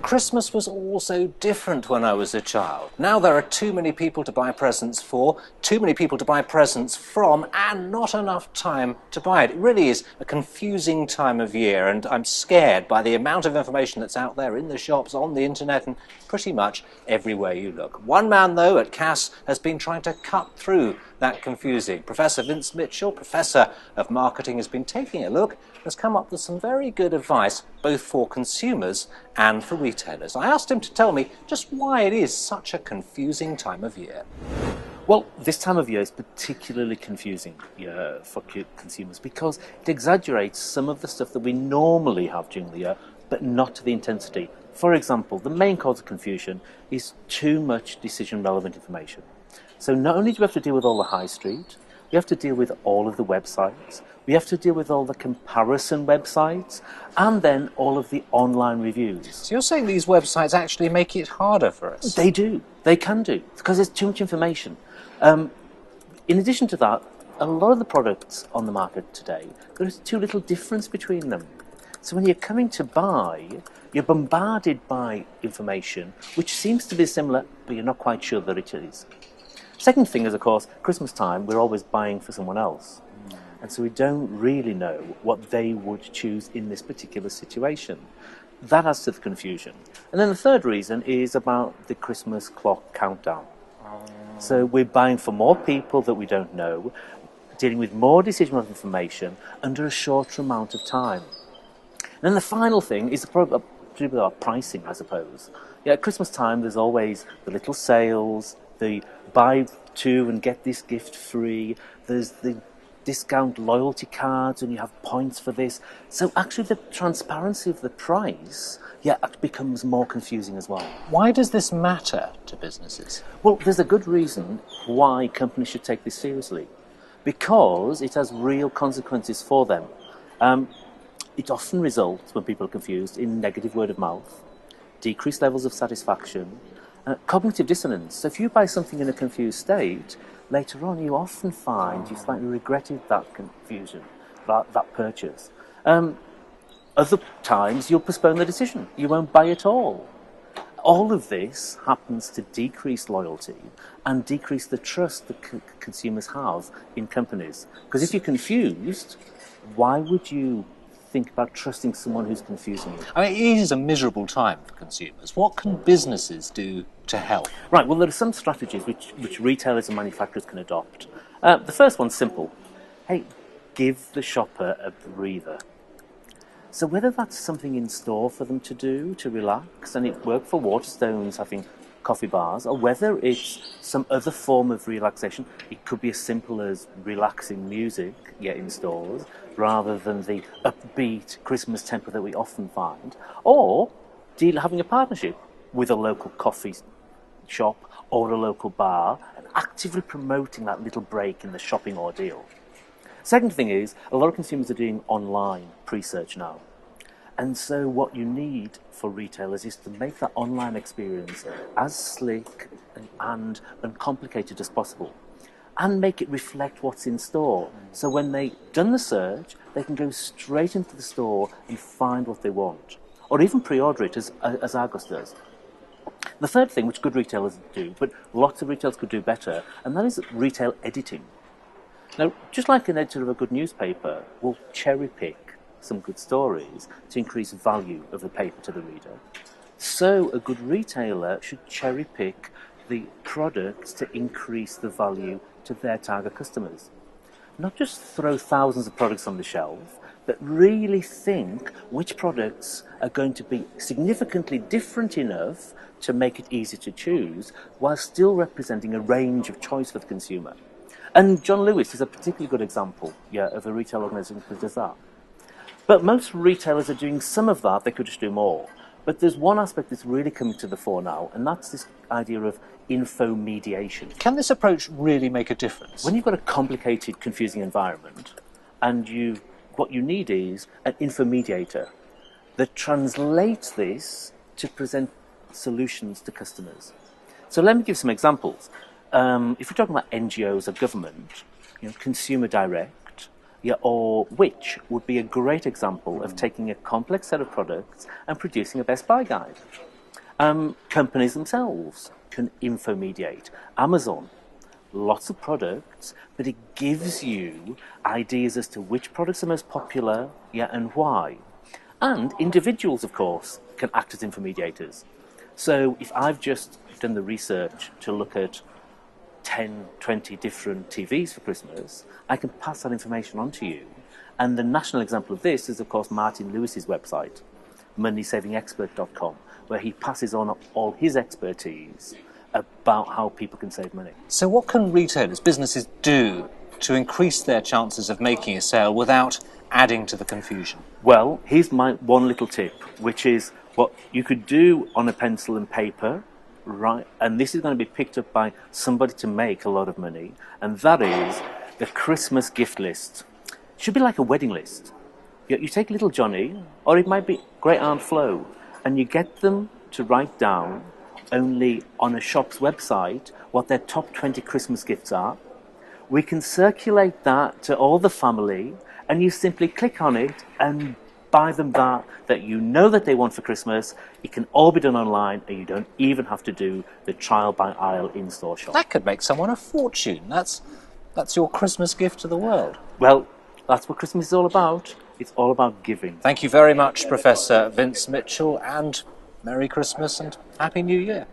Christmas was also different when I was a child. Now there are too many people to buy presents for, too many people to buy presents from, and not enough time to buy it. It really is a confusing time of year, and I'm scared by the amount of information that's out there in the shops, on the internet, and pretty much everywhere you look. One man, though, at Cass has been trying to cut through that confusing. Professor Vince Mitchell, Professor of Marketing, has been taking a look, has come up with some very good advice, both for consumers and for retailers. I asked him to tell me just why it is such a confusing time of year. Well, this time of year is particularly confusing for consumers because it exaggerates some of the stuff that we normally have during the year, but not to the intensity. For example, the main cause of confusion is too much decision-relevant information. So not only do we have to deal with all the high street, we have to deal with all of the websites, we have to deal with all the comparison websites, and then all of the online reviews. So you're saying these websites actually make it harder for us? They do. They can do, because there's too much information. In addition to that, a lot of the products on the market today, there's too little difference between them. So when you're coming to buy, you're bombarded by information which seems to be similar, but you're not quite sure that it is. Second thing is, of course, Christmas time, we're always buying for someone else. And so we don't really know what they would choose in this particular situation. That adds to the confusion. And then the third reason is about the Christmas clock countdown. So we're buying for more people that we don't know, dealing with more decisional information under a shorter amount of time. And then the final thing is about pricing, I suppose. Yeah, at Christmas time, there's always the little sales, the buy two and get this gift free, there's the discount loyalty cards and you have points for this. So actually the transparency of the price becomes more confusing as well. Why does this matter to businesses? Well, there's a good reason why companies should take this seriously. Because it has real consequences for them. It often results, when people are confused, in negative word of mouth, decreased levels of satisfaction, cognitive dissonance. So if you buy something in a confused state, later on you often find you slightly regretted that confusion, that purchase. Other times you'll postpone the decision. You won't buy at all. All of this happens to decrease loyalty and decrease the trust that consumers have in companies. Because if you're confused, why would you think about trusting someone who's confusing you? I mean, it is a miserable time for consumers. What can businesses do to help? Right, well, there are some strategies which retailers and manufacturers can adopt. The first one's simple. Hey, give the shopper a breather. So whether that's something in store for them to do, to relax, and it worked for Waterstones having coffee bars, or whether it's some other form of relaxation, it could be as simple as relaxing music in stores, rather than the upbeat Christmas tempo that we often find, or having a partnership with a local coffee shop or a local bar, and actively promoting that little break in the shopping ordeal. Second thing is, a lot of consumers are doing online pre-search now. And so what you need for retailers is to make that online experience as slick and uncomplicated as possible. And make it reflect what's in store. So when they've done the search, they can go straight into the store and find what they want. Or even pre-order it, as Argos does. The third thing, which good retailers do, but lots of retailers could do better, and that is retail editing. Now, just like an editor of a good newspaper will cherry-pick some good stories to increase value of the paper to the reader, so a good retailer should cherry-pick the products to increase the value to their target customers. Not just throw thousands of products on the shelf, but really think which products are going to be significantly different enough to make it easy to choose, while still representing a range of choice for the consumer. And John Lewis is a particularly good example of a retail organisation that does that. But most retailers are doing some of that, they could just do more. But there's one aspect that's really coming to the fore now, and that's this idea of info mediation. Can this approach really make a difference? When you've got a complicated, confusing environment, and what you need is an info mediator that translates this to present solutions to customers. So let me give some examples. If we're talking about NGOs or government, Consumer Direct, or Which would be a great example of taking a complex set of products and producing a best buy guide. Companies themselves can infomediate. Amazon, lots of products, but it gives you ideas as to which products are most popular, and why. And individuals, of course, can act as intermediators. So if I've just done the research to look at 10, 20 different TVs for Christmas, I can pass that information on to you. And the national example of this is, of course, Martin Lewis's website, moneysavingexpert.com, where he passes on all his expertise about how people can save money. So what can retailers, businesses do to increase their chances of making a sale without adding to the confusion? Well, here's my one little tip, which is what you could do on a pencil and paper, right? And this is going to be picked up by somebody to make a lot of money, and that is the Christmas gift list. It should be like a wedding list. You take little Johnny, or it might be Great Aunt Flo, and you get them to write down only on a shop's website what their top 20 Christmas gifts are. We can circulate that to all the family, and you simply click on it and buy them that you know that they want for Christmas. It can all be done online, and you don't even have to do the trial by aisle in-store shop. That could make someone a fortune. That's your Christmas gift to the world. Well, that's what Christmas is all about. It's all about giving. Thank you very much, Professor Vince Mitchell, and Merry Christmas and Happy New Year.